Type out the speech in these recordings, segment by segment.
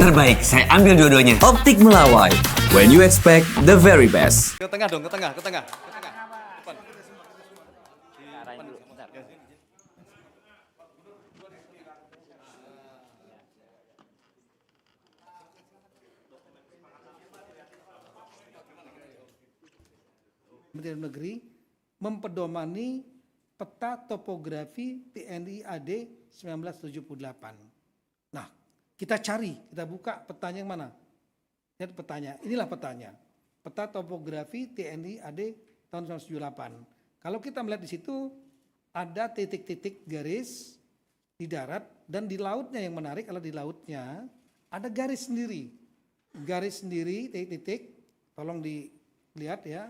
terbaik. Saya ambil dua-duanya. Optik Melawai, when you expect the very best. Ke tengah dong, ke tengah. Depan. Kementerian Negeri mempedomani peta topografi TNI AD 1978. Nah, kita buka petanya yang mana? Lihat petanya, inilah petanya. Peta topografi TNI AD tahun 1978. Kalau kita melihat di situ ada titik-titik garis di darat dan di lautnya. Yang menarik adalah di lautnya ada garis sendiri. Garis sendiri, titik-titik, tolong dilihat ya.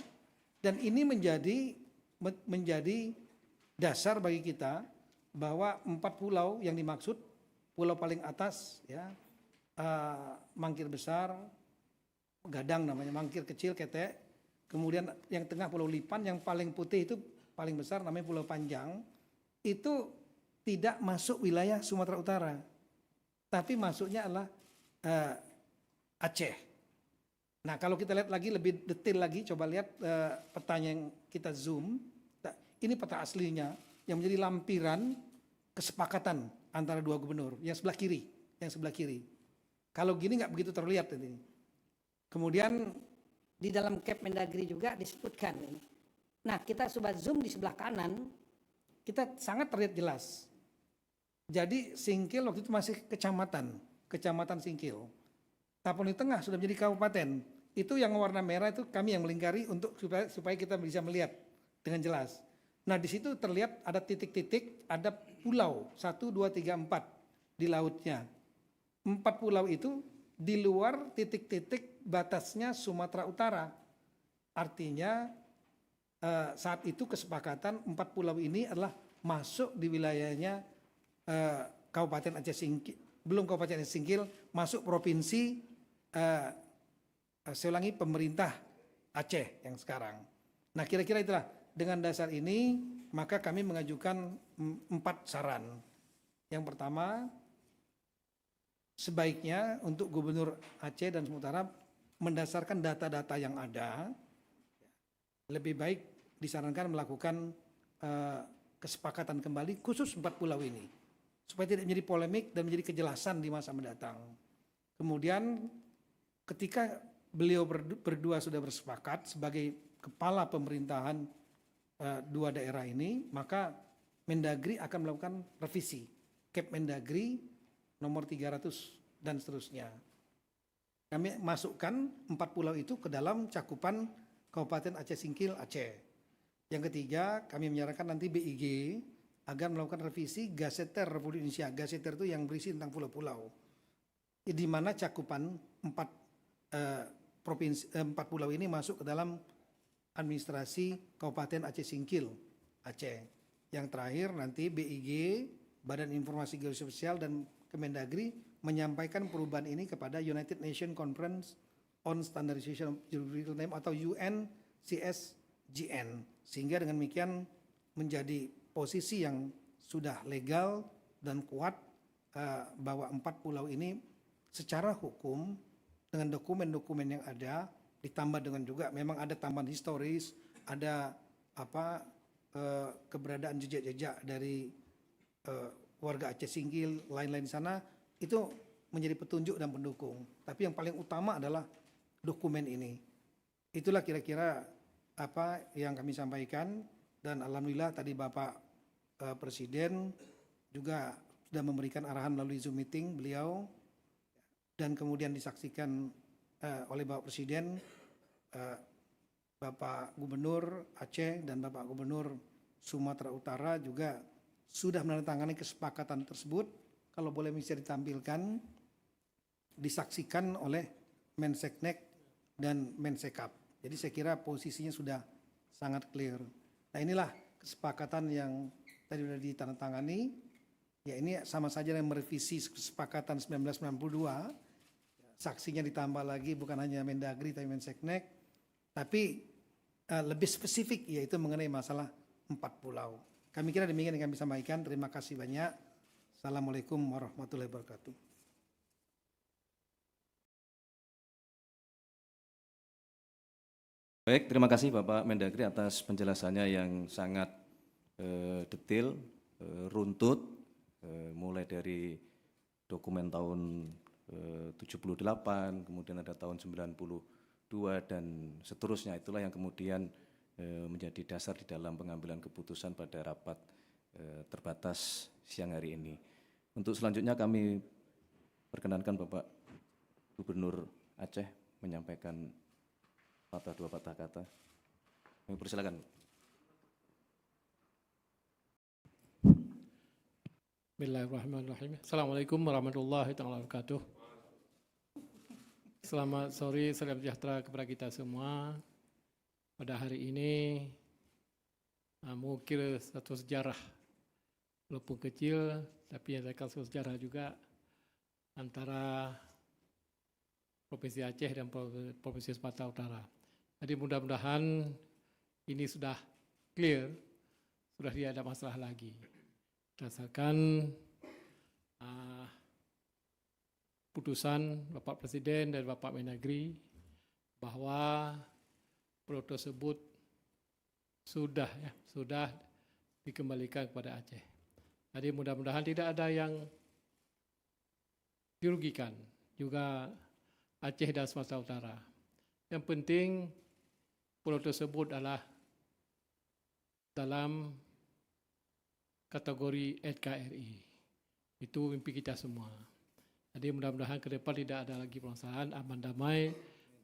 Dan ini menjadi dasar bagi kita bahwa 4 pulau yang dimaksud, pulau paling atas ya, Mangkir Besar, Gadang namanya, Mangkir Kecil, Ketek, kemudian yang tengah Pulau Lipan, yang paling putih itu paling besar namanya Pulau Panjang, itu tidak masuk wilayah Sumatera Utara, tapi masuknya adalah Aceh. Nah, kalau kita lihat lagi lebih detail lagi, coba lihat petanya yang kita zoom. Ini peta aslinya yang menjadi lampiran kesepakatan antara dua gubernur yang sebelah kiri. Kalau gini nggak begitu terlihat ini. Kemudian di dalam Cap Mendagri juga disebutkan ini. Nah, kita coba zoom di sebelah kanan, kita sangat terlihat jelas. Jadi Singkil waktu itu masih kecamatan Singkil. Tapon di tengah sudah menjadi kabupaten. Itu yang warna merah itu kami yang melingkari untuk supaya kita bisa melihat dengan jelas. Nah, di situ terlihat ada titik-titik, ada pulau 1, 2, 3, 4 di lautnya. 4 pulau itu di luar titik-titik batasnya Sumatera Utara. Artinya saat itu kesepakatan 4 pulau ini adalah masuk di wilayahnya Kabupaten Aceh Singkil, belum Kabupaten Aceh Singkil, masuk provinsi saya ulangi, pemerintah Aceh yang sekarang. Nah, kira-kira itulah. Dengan dasar ini, maka kami mengajukan 4 saran. Yang pertama, sebaiknya untuk Gubernur Aceh dan Sumatera mendasarkan data-data yang ada, lebih baik disarankan melakukan kesepakatan kembali khusus 4 pulau ini, supaya tidak menjadi polemik dan menjadi kejelasan di masa mendatang. Kemudian ketika beliau berdua sudah bersepakat sebagai kepala pemerintahan dua daerah ini, maka Mendagri akan melakukan revisi Cap Mendagri nomor 300 dan seterusnya. Kami masukkan 4 pulau itu ke dalam cakupan Kabupaten Aceh Singkil Aceh. Yang ketiga, kami menyarankan nanti BIG agar melakukan revisi Gaseter Republik Indonesia. Gaseter itu yang berisi tentang pulau-pulau, di mana cakupan 4 pulau ini masuk ke dalam administrasi Kabupaten Aceh Singkil Aceh. Yang terakhir nanti BIG, Badan Informasi Geososial dan Kemendagri menyampaikan perubahan ini kepada United Nations Conference on Standardization of Geographical Name atau UNCSGN, sehingga dengan demikian menjadi posisi yang sudah legal dan kuat bahwa 4 pulau ini secara hukum dengan dokumen-dokumen yang ada, ditambah dengan juga memang ada tambahan historis, ada keberadaan jejak-jejak dari warga Aceh Singkil, lain-lain di sana, itu menjadi petunjuk dan pendukung. Tapi yang paling utama adalah dokumen ini. Itulah kira-kira apa yang kami sampaikan, dan alhamdulillah tadi Bapak Presiden juga sudah memberikan arahan melalui Zoom meeting beliau, dan kemudian disaksikan oleh Bapak Presiden, Bapak Gubernur Aceh dan Bapak Gubernur Sumatera Utara juga sudah menandatangani kesepakatan tersebut. Kalau boleh bisa ditampilkan, disaksikan oleh Menseknek dan Mensekap. Jadi saya kira posisinya sudah sangat clear. Nah, inilah kesepakatan yang tadi sudah ditandatangani. Ya, ini sama saja dengan merevisi kesepakatan 1992. Saksinya ditambah lagi bukan hanya Mendagri tapi Menseknek, tapi lebih spesifik yaitu mengenai masalah 4 pulau. Kami kira demikian yang kami sampaikan. Terima kasih banyak. Assalamualaikum warahmatullahi wabarakatuh. Baik, terima kasih Bapak Mendagri atas penjelasannya yang sangat detail, runtut, mulai dari dokumen tahun 78, kemudian ada tahun 92 dan seterusnya. Itulah yang kemudian menjadi dasar di dalam pengambilan keputusan pada rapat terbatas siang hari ini. Untuk selanjutnya kami perkenankan Bapak Gubernur Aceh menyampaikan dua patah kata. Kami persilakan. Bismillahirrahmanirrahim. Assalamualaikum warahmatullahi wabarakatuh. Selamat sore, salam sejahtera kepada kita semua. Pada hari ini mengukir satu sejarah, walaupun kecil, tapi ada satu sejarah juga antara Provinsi Aceh dan Provinsi Sumatera Utara. Jadi mudah-mudahan ini sudah clear, sudah tidak ada masalah lagi. Berdasarkan putusan Bapak Presiden dan Bapak Mendagri bahwa pulau tersebut sudah dikembalikan kepada Aceh. Jadi mudah-mudahan tidak ada yang dirugikan, juga Aceh dan Sumatera Utara. Yang penting pulau tersebut adalah dalam kategori NKRI. Itu mimpi kita semua. Jadi mudah-mudahan ke depan tidak ada lagi permasalahan, aman damai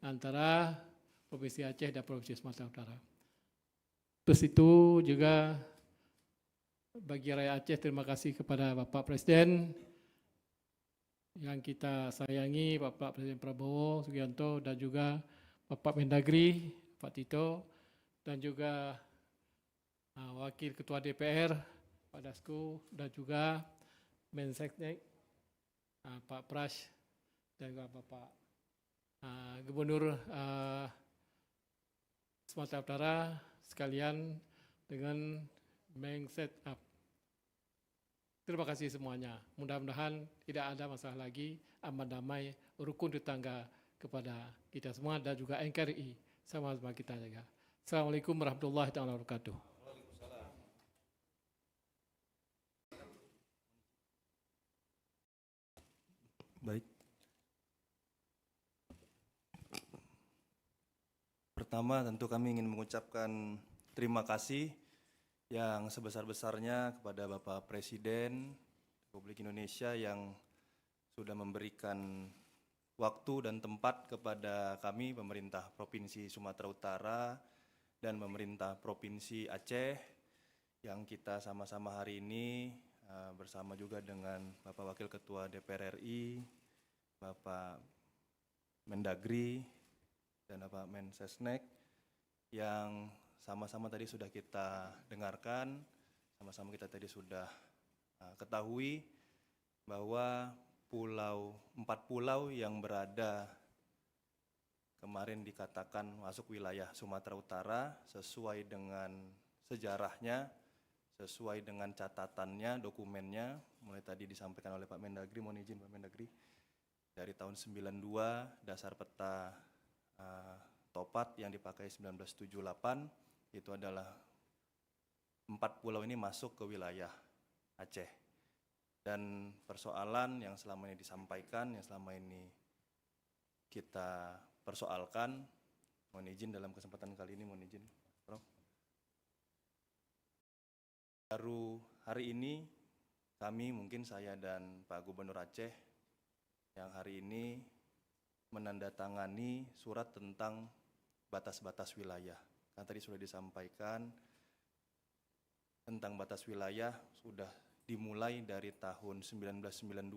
antara Provinsi Aceh dan Provinsi Sumatera Utara. Terus itu juga bagi rakyat Aceh, terima kasih kepada Bapak Presiden yang kita sayangi, Bapak Presiden Prabowo Subianto, dan juga Bapak Mendagri, Pak Tito, dan juga Wakil Ketua DPR, Pak Dasko, dan juga Menseknek, Pak Prash, dan juga Bapak Gubernur Sumatera Utara sekalian dengan Mengset Up. Terima kasih semuanya. Mudah-mudahan tidak ada masalah lagi, aman damai, rukun tetangga kepada kita semua dan juga NKRI sama-sama kita jaga. Assalamualaikum warahmatullahi wabarakatuh. Baik. Pertama tentu kami ingin mengucapkan terima kasih yang sebesar-besarnya kepada Bapak Presiden Republik Indonesia yang sudah memberikan waktu dan tempat kepada kami, pemerintah Provinsi Sumatera Utara dan pemerintah Provinsi Aceh, yang kita sama-sama hari ini bersama juga dengan Bapak Wakil Ketua DPR RI, Bapak Mendagri, dan Bapak Mensesnek, yang sama-sama tadi sudah kita dengarkan, sama-sama kita tadi sudah ketahui bahwa 4 pulau yang berada kemarin dikatakan masuk wilayah Sumatera Utara sesuai dengan sejarahnya, sesuai dengan catatannya, dokumennya, mulai tadi disampaikan oleh Pak Mendagri, mohon izin Pak Mendagri, dari tahun 92 dasar peta Topat yang dipakai 1978, itu adalah 4 pulau ini masuk ke wilayah Aceh. Dan persoalan yang selama ini disampaikan, yang selama ini kita persoalkan, mohon izin dalam kesempatan kali ini, mohon izin Prof. Baru hari ini kami, mungkin saya dan Pak Gubernur Aceh, yang hari ini menandatangani surat tentang batas-batas wilayah. Kan tadi sudah disampaikan tentang batas wilayah sudah dimulai dari tahun 1992,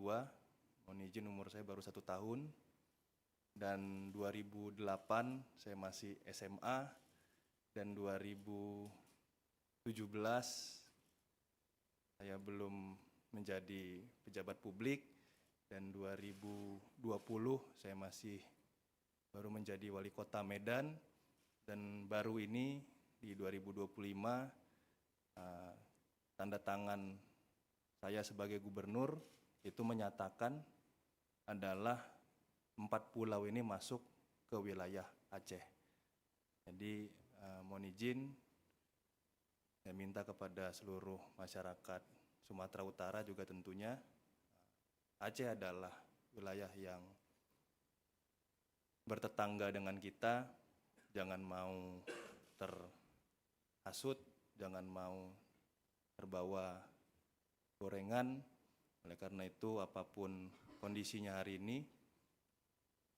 mohon izin umur saya baru 1 tahun, dan 2008 saya masih SMA, dan 2017 saya belum menjadi pejabat publik, dan 2020 saya masih baru menjadi wali kota Medan, dan baru ini di 2025 tanda tangan saya sebagai gubernur itu menyatakan adalah 4 pulau ini masuk ke wilayah Aceh. Jadi mohon izin, saya minta kepada seluruh masyarakat Sumatera Utara juga tentunya, Aceh adalah wilayah yang bertetangga dengan kita, jangan mau terhasut, jangan mau terbawa gorengan. Oleh karena itu, apapun kondisinya hari ini,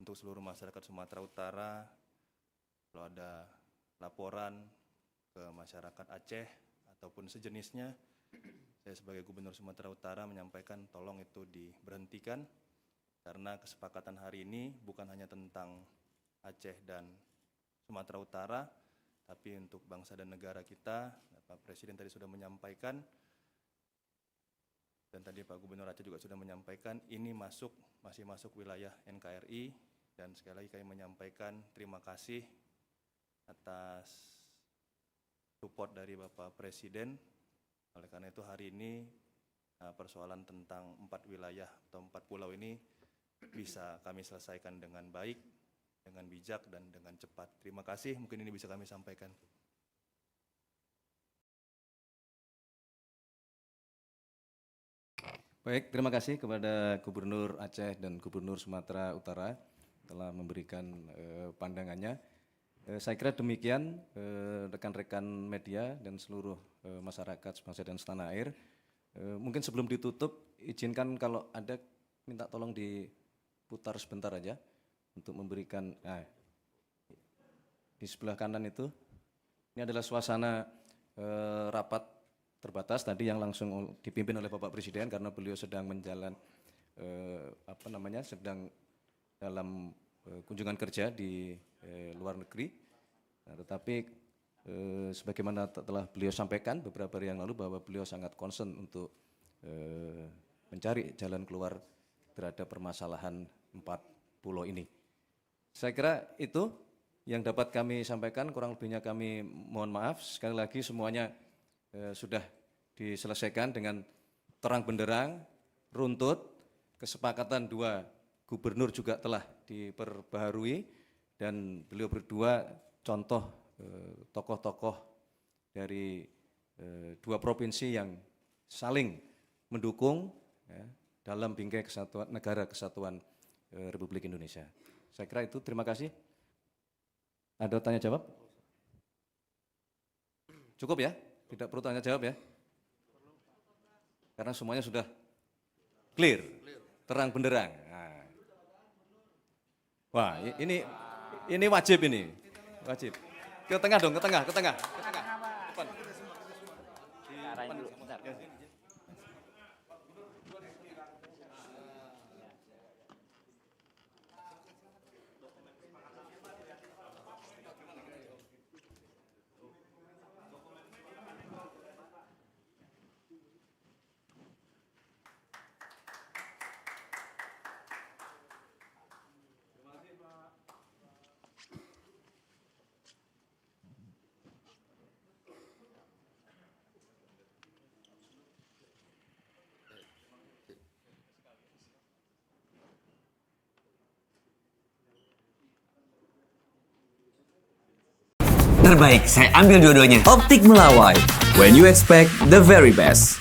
untuk seluruh masyarakat Sumatera Utara, kalau ada laporan ke masyarakat Aceh ataupun sejenisnya, saya sebagai Gubernur Sumatera Utara menyampaikan tolong itu diberhentikan, karena kesepakatan hari ini bukan hanya tentang Aceh dan Sumatera Utara, tapi untuk bangsa dan negara kita. Pak Presiden tadi sudah menyampaikan, dan tadi Pak Gubernur Aceh juga sudah menyampaikan, ini masih masuk wilayah NKRI, dan sekali lagi kami menyampaikan terima kasih atas support dari Bapak Presiden. Oleh karena itu hari ini persoalan tentang 4 wilayah atau 4 pulau ini bisa kami selesaikan dengan baik, dengan bijak, dan dengan cepat. Terima kasih, mungkin ini bisa kami sampaikan. Baik, terima kasih kepada Gubernur Aceh dan Gubernur Sumatera Utara telah memberikan pandangannya. Saya kira demikian rekan-rekan media dan seluruh masyarakat sebangsa dan setanah air. Mungkin sebelum ditutup, izinkan kalau ada minta tolong diputar sebentar aja untuk memberikan, di sebelah kanan itu, ini adalah suasana rapat terbatas tadi yang langsung dipimpin oleh Bapak Presiden karena beliau sedang sedang dalam kunjungan kerja di luar negeri. Nah, tetapi sebagaimana telah beliau sampaikan beberapa hari yang lalu bahwa beliau sangat concern untuk mencari jalan keluar terhadap permasalahan 4 pulau ini. Saya kira itu yang dapat kami sampaikan, kurang lebihnya kami mohon maaf. Sekali lagi semuanya sudah diselesaikan dengan terang benderang, runtut, kesepakatan 2 gubernur juga telah diperbaharui, dan beliau berdua contoh tokoh-tokoh dari 2 provinsi yang saling mendukung dalam bingkai kesatuan negara kesatuan Republik Indonesia. Saya kira itu, terima kasih. Ada tanya jawab? Cukup ya? Tidak perlu tanya jawab ya? Karena semuanya sudah clear, terang benderang. Nah. Wah, ini wajib ini, wajib. Ke tengah dong, ke tengah. Depan. Terbaik, saya ambil dua-duanya. Optik Melawai. When you expect the very best.